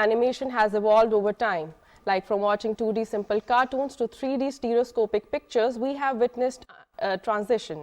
animation has evolved over time. Like from watching 2D simple cartoons to 3D stereoscopic pictures, we have witnessed a transition.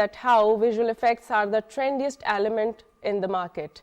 that how visual effects are the trendiest element in the market.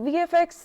VFX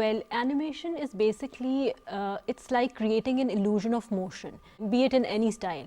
Well, animation is basically it's like creating an illusion of motion, be it in any style.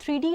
3D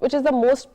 which is the most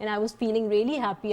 and I was feeling really happy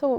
So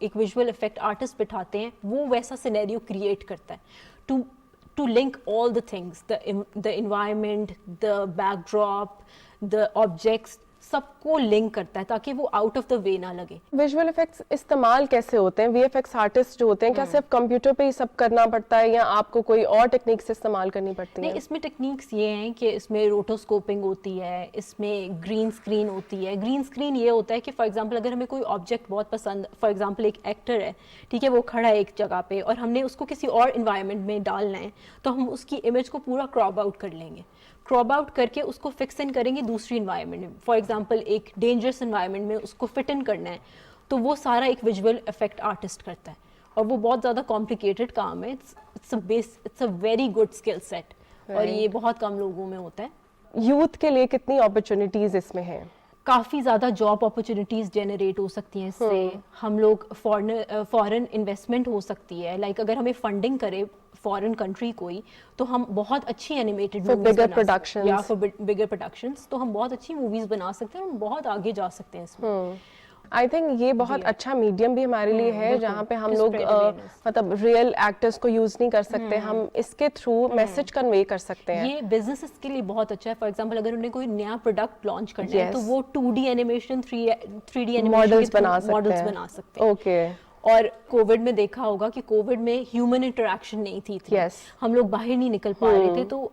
ایک visual effect artist بٹھاتے ہیں وہ ویسا scenario create کرتا ہے to link all the things, the environment, the backdrop, the objects, سب کو link کرتا ہے تاکہ وہ آؤٹ آف دا وے نہ لگے. ویژول افیکٹس استعمال کیسے ہوتے ہیں؟ وی ایف ایکس آرٹسٹ جو ہوتے ہیں کیا صرف کمپیوٹر پہ ہی سب کرنا پڑتا ہے یا آپ کو کوئی اور ٹیکنیکس استعمال کرنی پڑتی ہیں؟ نہیں, اس میں ٹیکنیکس یہ ہیں کہ اس میں روٹوسکوپنگ ہوتی ہے, اس میں گرین اسکرین ہوتی ہے. گرین اسکرین یہ ہوتا ہے کہ فار ایگزامپل اگر ہمیں کوئی آبجیکٹ بہت پسند, فار ایگزامپل ایک ایکٹر ہے, ٹھیک ہے, وہ کھڑا ہے ایک جگہ پہ اور ہم نے اس کو کسی اور انوائرمنٹ میں ڈالنا ہے, تو ہم اس کی امیج کو پورا کراپ آؤٹ کر لیں گے. کراپ آؤٹ کر کے اس کو فکس ان کریں گے دوسری انوائرمنٹ میں. فار ایگزامپل ایک ڈینجرس انوائرمنٹ میں اس کو فٹ ان کرنا ہے, تو وہ سارا ایک ویژول افیکٹ آرٹسٹ کرتا ہے, اور وہ بہت زیادہ کمپلیکیٹڈ کام ہے. It's a very good skill set, اور یہ بہت کم لوگوں میں ہوتا ہے. یوتھ کے لیے کتنی اپرچونیٹیز اس میں ہیں؟ کافی زیادہ جاب اپرچونیٹیز جنریٹ ہو سکتی ہیں اس سے. ہم لوگ فورن انویسٹمنٹ ہو سکتی ہے, لائک اگر ہمیں فنڈنگ کرے فورن کنٹری کوئی, تو ہم بہت اچھی اینیمیٹڈ موویز بنا سکتے ہیں, یا فار بگر پروڈکشنز, تو ہم بہت اچھی موویز بنا سکتے ہیں اور بہت آگے جا سکتے ہیں اس میں. آئی تھنک یہ بہت اچھا میڈیم بھی ہمارے لیے ہے جہاں پہ ہم لوگ مطلب ریئل ایکٹرز کو یوز نہیں کر سکتے, ہم اس کے تھرو میسج کنوے کر سکتے ہیں. یہ بزنس کے لیے بہت اچھا ہے. فار ایگزامپل اگر انہیں کوئی نیا پروڈکٹ لانچ کرنا ہے تو وہ 2D animation 3D animation models بنا سکتے ہیں. اوکے. اور کووڈ میں دیکھا ہوگا کہ کووڈ میں ہیومن انٹریکشن نہیں تھی, ہم لوگ باہر نہیں نکل پا رہے تھے, تو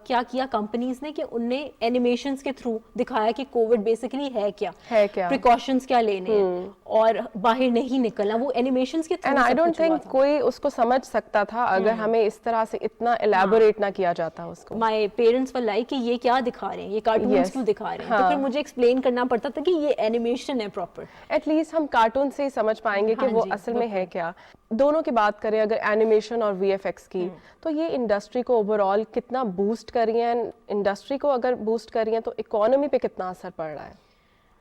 کیا کیا کمپنیز نے کہ ان نے اینیمیشنز کے تھرو دکھایا کہ کووڈ بیسیکلی ہے کیا, پریکاشنز کیا لینے ہیں, اور باہر نہیں نکلنا, وہ اینیمیشنز کے through. And I don't think کوئی اس کو سمجھ سکتا تھا اگر ہمیں اس طرح سے اتنا الیبوریٹ نہ کیا جاتا اس کو. مائی پیرنٹس ور لائک کہ یہ کیا دکھا رہے ہیں, یہ کارٹونز کیوں دکھا رہے ہیں, تو پھر مجھے ایکسپلین کرنا پڑتا تھا کہ یہ اینیمیشن ہے پراپر. ایٹ لیسٹ ہم کارٹون سے ہی سمجھ پائیں گے کہ وہ اصل میں ہے کیا. دونوں کی بات کریں اگر اینیمیشن اور وی ایف ایکس کی, تو یہ انڈسٹری کو اوور آل کتنا بوسٹ کر رہی ہیں؟ انڈسٹری کو اگر بوسٹ کر رہی ہیں تو اکانومی پہ کتنا اثر پڑ رہا ہے؟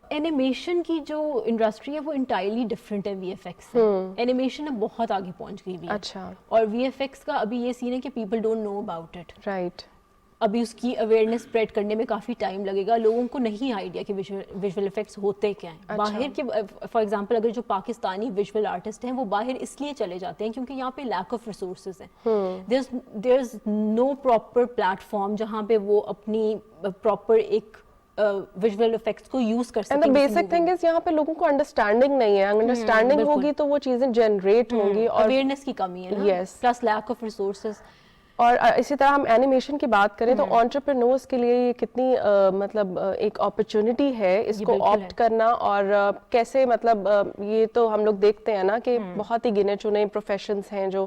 اینیمیشن کی جو انڈسٹری ہے وہ انٹائرلی ڈفرینٹ ہے وی ایف ایکس سے. اینیمیشن اب بہت آگے پہنچ گئی ہے. اچھا. اور وی ایف ایکس کا ابھی یہ سین ہے کہ people don't know about it. Right. ابھی اس کی اویئرنیس اسپریڈ کرنے میں کافی ٹائم لگے گا. لوگوں کو نہیں آئیڈیا کہ ویژول افیکٹس ہوتے کیا ہیں. باہر کے فار ایگزامپل اگر جو پاکستانی ویژول آرٹسٹ ہیں وہ باہر اس لیے چلے جاتے ہیں کیونکہ یہاں پہ لیک آف ریسورسز ہیں. دیر از نو پراپر پلیٹ فارم جہاں پہ وہ اپنی پراپر ایک ویژول افیکٹس کو یوز کر سکیں. And the basic thing is یہاں پہ لوگوں کو انڈرسٹینڈنگ نہیں ہے. انڈرسٹینڈنگ ہوگی تو وہ چیزیں جنریٹ ہوں گی, اور اویئرنیس کی کمی ہے نا, پلس لیک آف ریسورسز. اور اسی طرح ہم اینیمیشن کی بات کریں تو انٹرپرینورس کے لیے یہ کتنی مطلب ایک اپرچونٹی ہے اس کو آپٹ کرنا, اور کیسے مطلب یہ تو ہم لوگ دیکھتے ہیں نا کہ بہت ہی گنے چنے پروفیشنز ہیں جو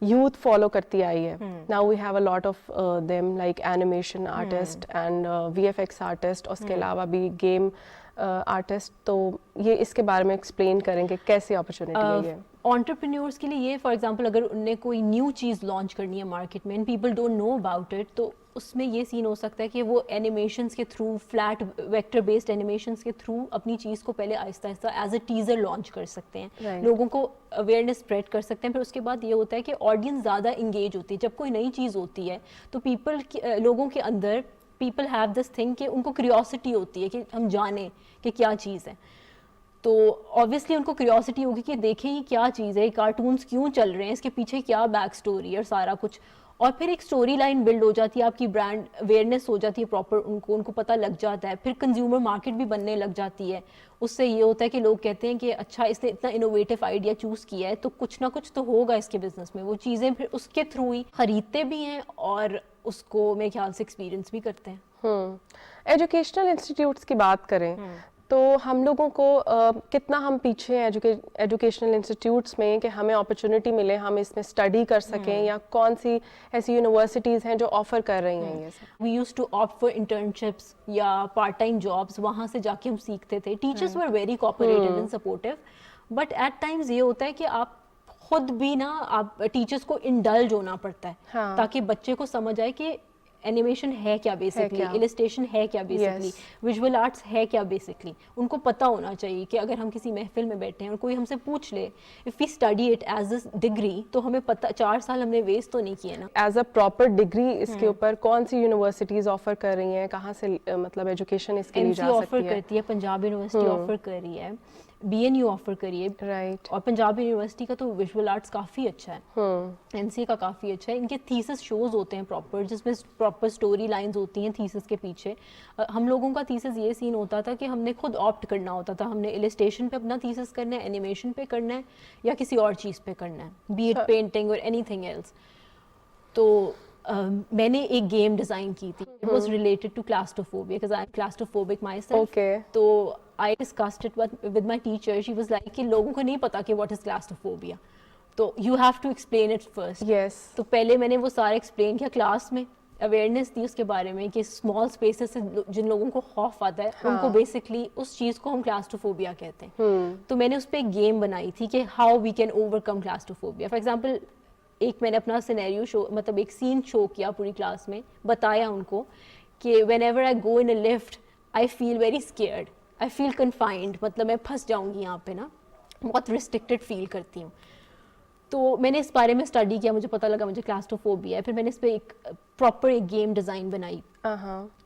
یوتھ فالو کرتی آئی ہے. Now we have a lot of them like animation artist and V F X artist, اس کے علاوہ بھی گیم آرٹسٹ. تو یہ اس کے بارے میں ایکسپلین کریں کہ کیسی اپرچونٹی ہے یہ انٹرپرینورس کے لیے. یہ فار ایگزامپل اگر ان نے کوئی نیو چیز لانچ کرنی ہے مارکیٹ میں and people don't know about it, تو اس میں یہ سین ہو سکتا ہے کہ وہ اینیمیشنس کے through, flat vector based animations کے تھرو اپنی چیز کو پہلے آہستہ آہستہ ایز اے ٹیزر لانچ کر سکتے ہیں, لوگوں کو اویئرنیس اسپریڈ کر سکتے ہیں. پھر اس کے بعد یہ ہوتا ہے کہ آڈینس زیادہ انگیج ہوتی ہے. جب کوئی نئی چیز ہوتی ہے تو لوگوں کے اندر پیپل ہیو دس تھنگ کہ ان کو کیوریوسٹی ہوتی ہے کہ ہم جانیں کہ کیا چیز ہے. تو آبویسلی ان کو کیوریوسٹی ہوگی کہ دیکھیں یہ کیا چیز ہے, کارٹونس کیوں چل رہے ہیں, اس کے پیچھے کیا بیک اسٹوری ہے اور سارا کچھ. اور پھر ایک اسٹوری لائن بلڈ ہو جاتی ہے, آپ کی برانڈ اویئرنیس ہو جاتی ہے پراپر, ان کو پتہ لگ جاتا ہے. پھر کنزیومر مارکیٹ بھی بننے لگ جاتی ہے. اس سے یہ ہوتا ہے کہ لوگ کہتے ہیں کہ اچھا اس نے اتنا انوویٹو آئیڈیا چوز کیا ہے تو کچھ نہ کچھ تو ہوگا اس کے بزنس میں. وہ چیزیں پھر اس کے تھرو ہی خریدتے بھی ہیں اور اس کو میرے خیال سے ایکسپیرینس بھی کرتے ہیں. ایجوکیشنل انسٹیٹیوٹس کی بات کریں تو ہم لوگوں کو کتنا ہم پیچھے ہیں ایجوکیشنل انسٹیٹیوٹس میں کہ ہمیں اپرچونٹی ملے, ہم اس میں اسٹڈی کر سکیں, یا کون سی ایسی یونیورسٹیز ہیں جو آفر کر رہی ہیں یہ سب؟ We use to opt for internships یا پارٹ ٹائم جابس, وہاں سے جا کے ہم سیکھتے تھے. Teachers were very cooperative and supportive, but at times یہ ہوتا ہے کہ آپ خود بھی نا, آپ ٹیچرس کو انڈلج ہونا پڑتا ہے تاکہ بچے کو سمجھ آئے کہ اینیمیشن ہے کیا بیسکلی, السٹریشن ہے کیا بیسکلی, ویژول آرٹس ہے کیا بیسکلی. ان کو پتہ ہونا چاہیے کہ اگر ہم کسی محفل میں بیٹھے ہیں اور کوئی ہم سے پوچھ لے if we study it as a degree, تو ہمیں پتہ 4 سال ہم نے ویسٹ تو نہیں کیے نا. ایز اے پراپر ڈگری اس کے اوپر کون سی یونیورسٹیز آفر کر رہی ہیں, کہاں سے مطلب ایجوکیشن اس کے لیے جا سکتی ہے؟ آفر کرتی ہے, پنجاب یونیورسٹی آفر کر رہی ہے, BNU آفر کریے, رائٹ. اور پنجاب یونیورسٹی کا تو ویژول آرٹس کافی اچھا ہے, NCA کا کافی اچھا ہے. ان کے تھیسس شوز ہوتے ہیں پراپر, جس میں پراپر اسٹوری لائنز ہوتی ہیں تھیسس کے پیچھے. ہم لوگوں کا تھیسس یہ سین ہوتا تھا کہ ہم نے خود آپٹ کرنا ہوتا تھا, ہم نے السٹریشن پہ اپنا تھیسس کرنا ہے, اینیمیشن پہ کرنا ہے, یا کسی اور چیز پہ کرنا ہے, بی اٹ پینٹنگ اور اینی تھنگ ایلس. تو میں نے ایک گیم ڈیزائن کی تھی, it was related to claustrophobia because I am claustrophobic myself. Okay. تو I discussed it with my teacher. She was like کہ لوگوں کو نہیں پتا کہ what is claustrophobia, تو you have to explain it first. Yes. تو پہلے میں نے وہ سارا ایکسپلین کیا کلاس میں, اویئرنیس دی اس کے بارے میں کہ اسمال اسپیسز سے جن لوگوں کو خوف آتا ہے ان کو بیسکلی اس چیز کو ہم کلاسٹروفوبیا کہتے ہیں. تو میں نے اس پہ ایک گیم بنائی تھی کہ how we can overcome claustrophobia. For example ایک میں نے اپنا سینیریو شو, مطلب ایک سین شو کیا پوری کلاس میں, بتایا ان کو کہ whenever I go in a lift I feel very scared, I feel confined, مطلب میں پھنس جاؤں گی یہاں پہ نا, بہت ریسٹرکٹیڈ فیل کرتی ہوں. تو میں نے اس بارے میں اسٹڈی کیا, مجھے پتہ لگا مجھے کلاسٹروفوبیا ہے. پھر میں نے اس پہ ایک پراپر ایک گیم ڈیزائن بنائی.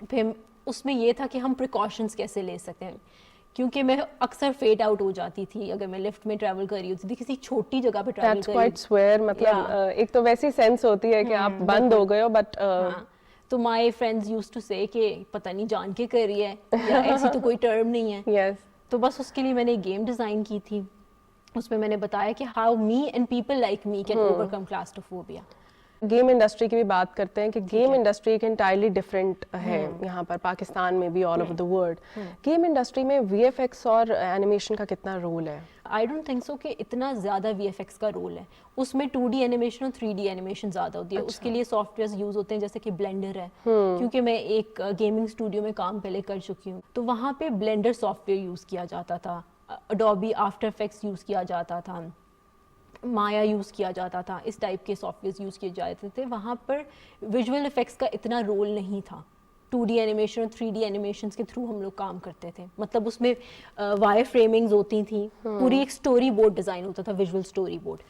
پھر اس میں یہ تھا کہ ہم پریکاشنس کیسے لے سکتے ہیں, کیونکہ میں اکثر فیڈ آؤٹ ہو جاتی تھی اگر میں لفٹ میں ٹریول کر رہی ہوتی تھی, کسی چھوٹی جگہ پہ ٹریول کر رہی ہوتی. مطلب ایک تو ویسی سینس ہوتی ہے کہ آپ بند ہو گئے ہو, بٹ تو مائی فرینڈز یوز ٹو سے کہ پتہ نہیں جان کے کر رہی ہے, یا ایسی تو کوئی ٹرم نہیں ہے. یس. تو بس اس کے لیے میں نے ایک گیم ڈیزائن کی تھی, اس میں نے بتایا کہ how me and people like me can overcome claustrophobia. Game industry کی بھی بات کرتے ہیں کہ گیم انڈسٹری ایک انٹائرلی ڈفرینٹ ہے یہاں پر پاکستان میں بھی, all over the world. Game industry میں VFX اور اینیمیشن کا کتنا رول ہے؟ آئی ڈونٹ تھنک سو کہ اتنا زیادہ VFX کا رول ہے. اس میں 2D اینیمیشن اور 3D اینیمیشن زیادہ ہوتی ہے. اس کے لیے سافٹ ویئرز یوز ہوتے ہیں جیسے کہ بلینڈر ہے, کیونکہ میں ایک گیمنگ اسٹوڈیو میں کام پہلے کر چکی ہوں, تو وہاں پہ بلینڈر سافٹ ویئر یوز کیا جاتا تھا, اڈوبی آفٹر افیکٹس یوز کیا جاتا تھا, مایا یوز کیا جاتا تھا, اس ٹائپ کے سافٹ ویئرز یوز کیے جاتے تھے. وہاں پر ویژول افیکٹس کا اتنا رول نہیں تھا. 2D اینیمیشن اور 3D اینیمیشنس کے تھرو ہم لوگ کام کرتے تھے. مطلب اس میں وائر فریمنگز ہوتی تھیں, پوری ایک اسٹوری بورڈ ڈیزائن ہوتا تھا, ویژول اسٹوری بورڈ.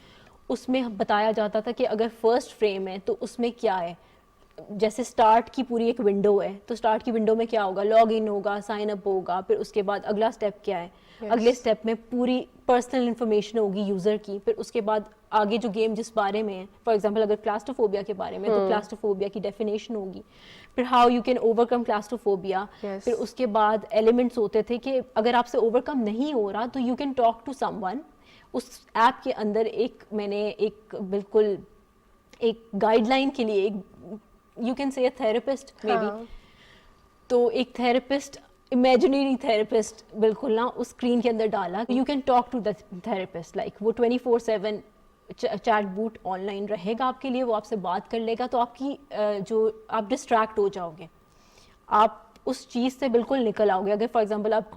اس میں بتایا جاتا تھا کہ اگر فرسٹ فریم ہے تو اس میں کیا ہے, جیسے اسٹارٹ کی پوری ایک ونڈو ہے, تو اسٹارٹ کی ونڈو میں کیا ہوگا, لاگ ان ہوگا, سائن اپ ہوگا, پھر اس کے بعد اگلا اسٹیپ کیا ہے, اگلے اسٹیپ میں پوری پرسنل انفارمیشن ہوگی یوزر کی, پھر اس کے بعد آگے جو گیم جس بارے میں ہے, فار ایگزامپل اگر کلاسٹروفوبیا کے بارے میں, تو کلاسٹروفوبیا کی ڈیفینیشن ہوگی, پھر how you can overcome کلاسٹروفوبیا. پھر اس کے بعد ایلیمنٹس ہوتے تھے کہ اگر آپ سے اوور کم نہیں ہو رہا تو you can talk to someone. اس ایپ کے اندر ایک میں نے ایک بالکل ایک گائیڈ لائن کے لیے ایک you can say therapist maybe, تو ایک تھراپسٹ, امیجنری تھراپسٹ بالکل نا اس اسکرین کے اندر ڈالا. You can talk to the therapist, like وہ 24/7 چیٹ بوٹ آن لائن رہے گا آپ کے لیے, وہ آپ سے بات کر لے گا. تو آپ کی جو آپ ڈسٹریکٹ ہو جاؤ گے, آپ اس چیز سے بالکل نکل آؤ گے. اگر فار ایگزامپل آپ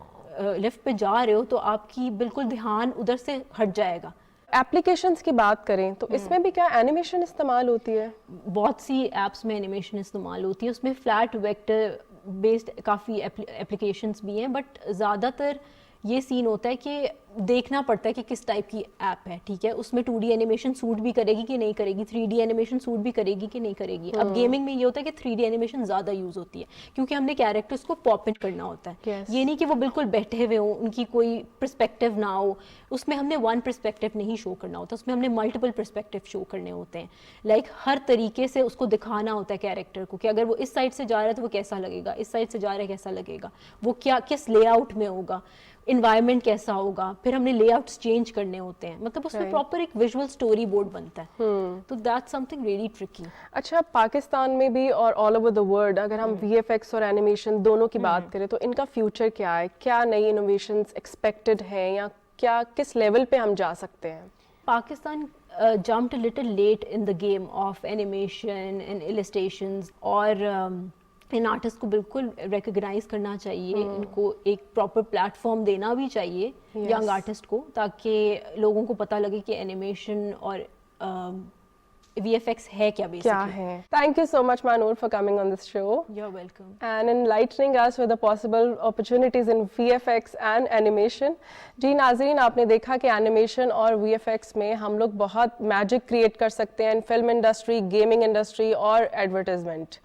لفٹ پہ جا رہے ہو تو آپ کی بالکل دھیان ادھر سے ہٹ جائے گا. ایپلیکیشنس کی بات کریں تو اس میں بھی کیا اینیمیشن استعمال ہوتی ہے؟ بہت سی ایپس میں اینیمیشن استعمال ہوتی ہے. اس میں فلیٹ ویکٹر بیسڈ کافی ایپلیکیشنس بھی ہیں, بٹ زیادہ تر یہ سین ہوتا ہے کہ دیکھنا پڑتا ہے کہ کس ٹائپ کی ایپ ہے. ٹھیک ہے, اس میں 2D اینیمیشن سوٹ بھی کرے گی کہ نہیں کرے گی, 3D اینیمیشن سوٹ بھی کرے گی کہ نہیں کرے گی. اب گیمنگ میں یہ ہوتا ہے کہ 3D اینیمیشن زیادہ یوز ہوتی ہے, کیونکہ ہم نے کیریکٹرس کو پاپ ان کرنا ہوتا ہے. یہ نہیں کہ وہ بالکل بیٹھے ہوئے ہوں, ان کی کوئی پرسپیکٹیو نہ ہو. اس میں ہم نے ون پرسپیکٹیو نہیں شو کرنا ہوتا, اس میں ہم نے ملٹیپل پرسپیکٹیو شو کرنے ہوتے ہیں. لائک ہر طریقے سے اس کو دکھانا ہوتا ہے کیریکٹر کو, کہ اگر وہ اس سائڈ سے جا رہا ہے تو وہ کیسا لگے گا, اس سائڈ سے جا رہا ہے کیسا لگے گا, وہ کیا کس لے آؤٹ میں ہوگا, انوائرمنٹ کیسا ہوگا. پھر ہم نے لے آؤٹس چینج کرنے ہوتے ہیں, مطلب اس میں پراپر ایک ویژول اسٹوری بورڈ بنتا ہے. تو that's something really tricky. اچھا, پاکستان میں بھی اور آل اوور دا ورلڈ اگر ہم VFX اور اینیمیشن دونوں کی بات کریں تو ان کا فیوچر کیا ہے؟ کیا نئی انوویشنز ایکسپیکٹڈ ہیں, یا کیا کس لیول پہ ہم جا سکتے ہیں؟ Pakistan jumped a little late in the game of animation and illustrations, اور ان آرٹسٹ کو بالکل ریکگنائز کرنا چاہیے, ان کو ایک پراپر پلیٹ فارم دینا بھی چاہیے ینگ آرٹسٹ کو, تاکہ لوگوں کو پتہ لگے کہ اینیمیشن اور VFX ہے کیا کیا basically. ہے. Thank you so much Manur for coming on this show You're welcome. and enlightening us with the possible opportunities in VFX and animation. جی ناظرین آپ نے دیکھا کہ اینیمیشن اور VFX میں ہم لوگ بہت میجک کریٹ کر سکتے ہیں فلم انڈسٹری, گیمنگ انڈسٹری اور ایڈورٹائزمنٹ.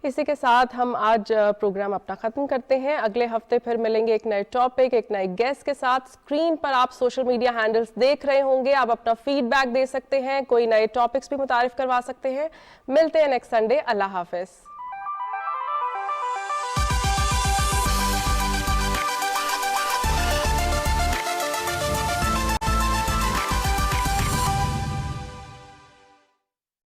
اسی کے ساتھ ہم آج پروگرام اپنا ختم کرتے ہیں. اگلے ہفتے پھر ملیں گے ایک نئے ٹاپک, ایک نئے گیسٹ کے ساتھ. اسکرین پر آپ سوشل میڈیا ہینڈلز دیکھ رہے ہوں گے, آپ اپنا فیڈ بیک دے سکتے ہیں, کوئی نئے ٹاپکس بھی متعارف کروا سکتے ہیں. ملتے ہیں نیکسٹ سنڈے. اللہ حافظ.